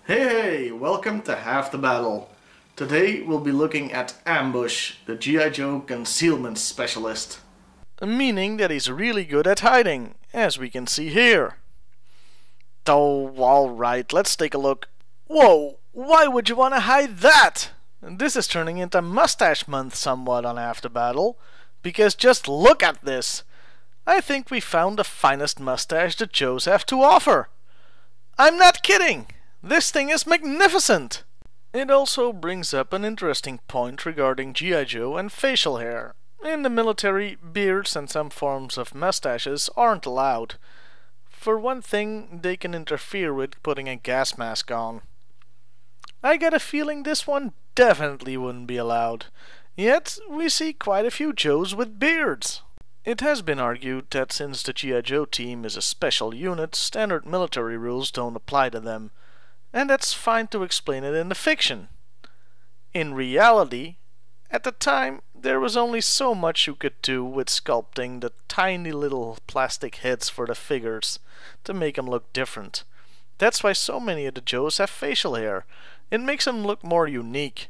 Hey, welcome to Half the Battle. Today we'll be looking at Ambush, the G.I. Joe concealment specialist. Meaning that he's really good at hiding, as we can see here. Oh, alright, let's take a look. Whoa, why would you want to hide that? This is turning into Mustache Month somewhat on Half the Battle, because just look at this. I think we found the finest mustache the Joes have to offer. I'm not kidding! This thing is magnificent! It also brings up an interesting point regarding G.I. Joe and facial hair. In the military, beards and some forms of mustaches aren't allowed. For one thing, they can interfere with putting a gas mask on. I get a feeling this one definitely wouldn't be allowed. Yet, we see quite a few Joes with beards. It has been argued that since the G.I. Joe team is a special unit, standard military rules don't apply to them. And that's fine to explain it in the fiction. In reality, at the time, there was only so much you could do with sculpting the tiny little plastic heads for the figures to make them look different. That's why so many of the Joes have facial hair. It makes them look more unique.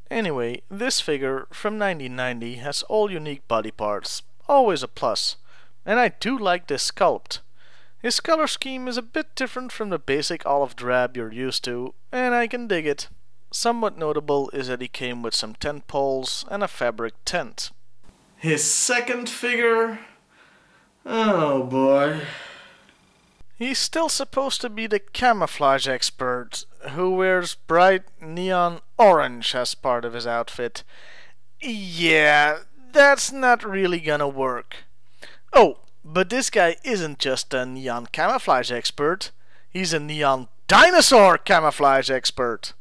Anyway, this figure from 1990 has all unique body parts. Always a plus. And I do like this sculpt. His color scheme is a bit different from the basic olive drab you're used to, and I can dig it. Somewhat notable is that he came with some tent poles and a fabric tent. His second figure? Oh boy. He's still supposed to be the camouflage expert, who wears bright neon orange as part of his outfit. Yeah, that's not really gonna work. Oh, but this guy isn't just a neon camouflage expert, he's a neon dinosaur camouflage expert.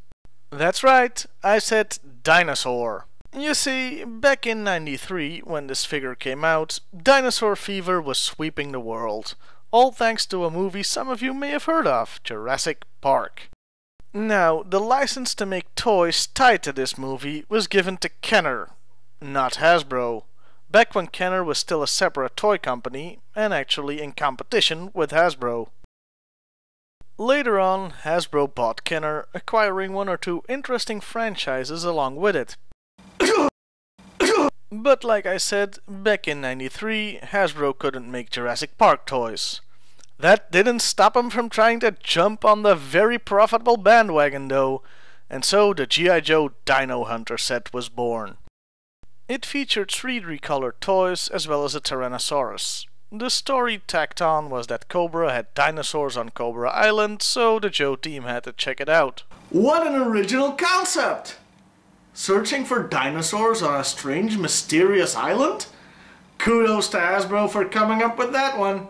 That's right, I said dinosaur. You see, back in '93, when this figure came out, dinosaur fever was sweeping the world, all thanks to a movie some of you may have heard of, Jurassic Park. Now, the license to make toys tied to this movie was given to Kenner, not Hasbro. Back when Kenner was still a separate toy company, and actually in competition with Hasbro. Later on, Hasbro bought Kenner, acquiring one or two interesting franchises along with it. But like I said, back in '93, Hasbro couldn't make Jurassic Park toys. That didn't stop them from trying to jump on the very profitable bandwagon though, and so the G.I. Joe Dino Hunter set was born. It featured 3D colored toys as well as a Tyrannosaurus. The story tacked on was that Cobra had dinosaurs on Cobra Island, so the Joe team had to check it out. What an original concept! Searching for dinosaurs on a strange, mysterious island? Kudos to Hasbro for coming up with that one.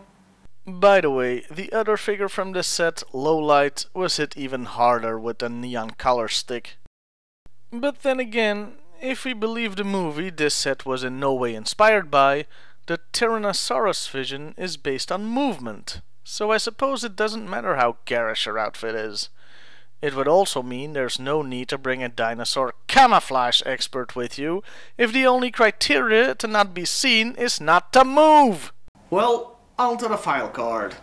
By the way, the other figure from this set, Lowlight, was hit even harder with the neon color stick. But then again, if we believe the movie this set was in no way inspired by, the Tyrannosaurus vision is based on movement, so I suppose it doesn't matter how garish your outfit is. It would also mean there's no need to bring a dinosaur camouflage expert with you if the only criteria to not be seen is not to move! Well, onto the file card.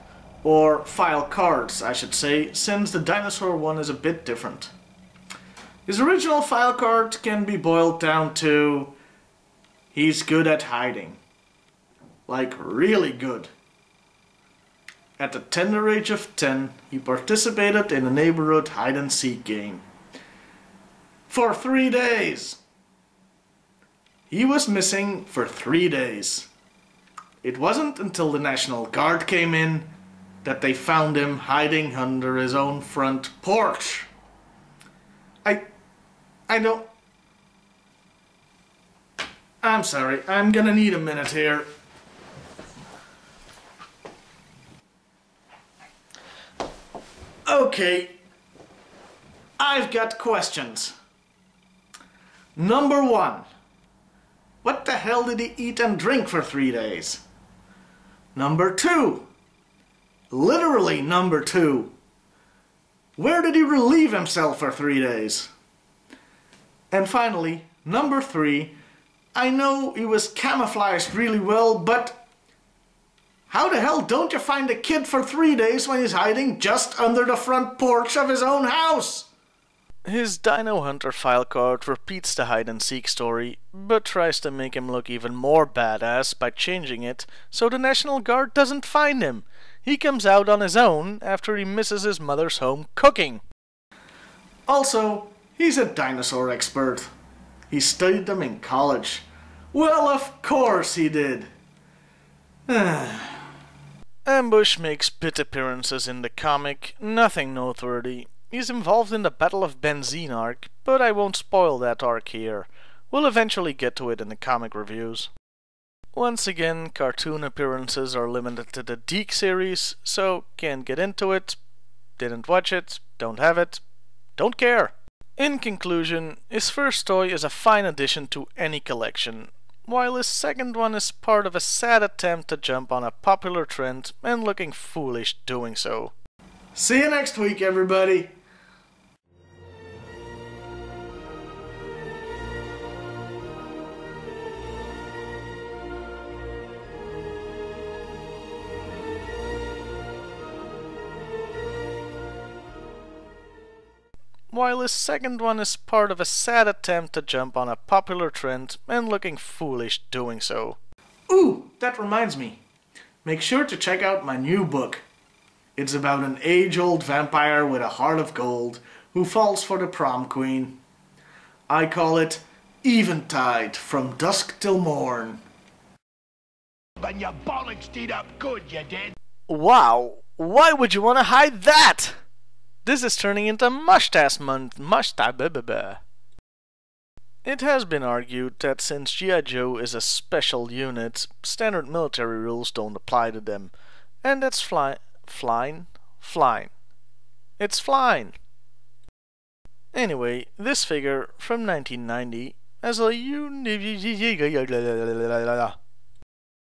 Or file cards, I should say, since the dinosaur one is a bit different. His original file card can be boiled down to he's good at hiding. Like really good. At the tender age of 10, he participated in a neighborhood hide-and-seek game. For 3 days! He was missing for 3 days. It wasn't until the National Guard came in that they found him hiding under his own front porch. I'm sorry, I'm gonna need a minute here. Okay, I've got questions. Number 1. What the hell did he eat and drink for 3 days? Number 2. Literally number 2. Where did he relieve himself for 3 days? And finally, number 3. I know he was camouflaged really well, but How the hell don't you find the kid for 3 days when he's hiding just under the front porch of his own house? His Dino Hunter file card repeats the hide-and-seek story, but tries to make him look even more badass by changing it so the National Guard doesn't find him. He comes out on his own after he misses his mother's home cooking. Also, he's a dinosaur expert. He studied them in college. Well, of course he did. Ambush makes bit appearances in the comic, nothing noteworthy. He's involved in the Battle of Benzene arc, but I won't spoil that arc here. We'll eventually get to it in the comic reviews. Once again, cartoon appearances are limited to the Deke series, so can't get into it, didn't watch it, don't have it, don't care. In conclusion, his first toy is a fine addition to any collection, while his second one is part of a sad attempt to jump on a popular trend and looking foolish doing so. See you next week, everybody! While his second one is part of a sad attempt to jump on a popular trend and looking foolish doing so. Ooh, that reminds me. Make sure to check out my new book. It's about an age-old vampire with a heart of gold who falls for the prom queen. I call it Eventide, from dusk till morn. And your bollocks did up good, you did. Wow, why would you want to hide that? This is turning into Mustache Month. It has been argued that since GIJoe is a special unit, standard military rules don't apply to them. And that's fine. It's fine. Anyway, this figure from 1990 has a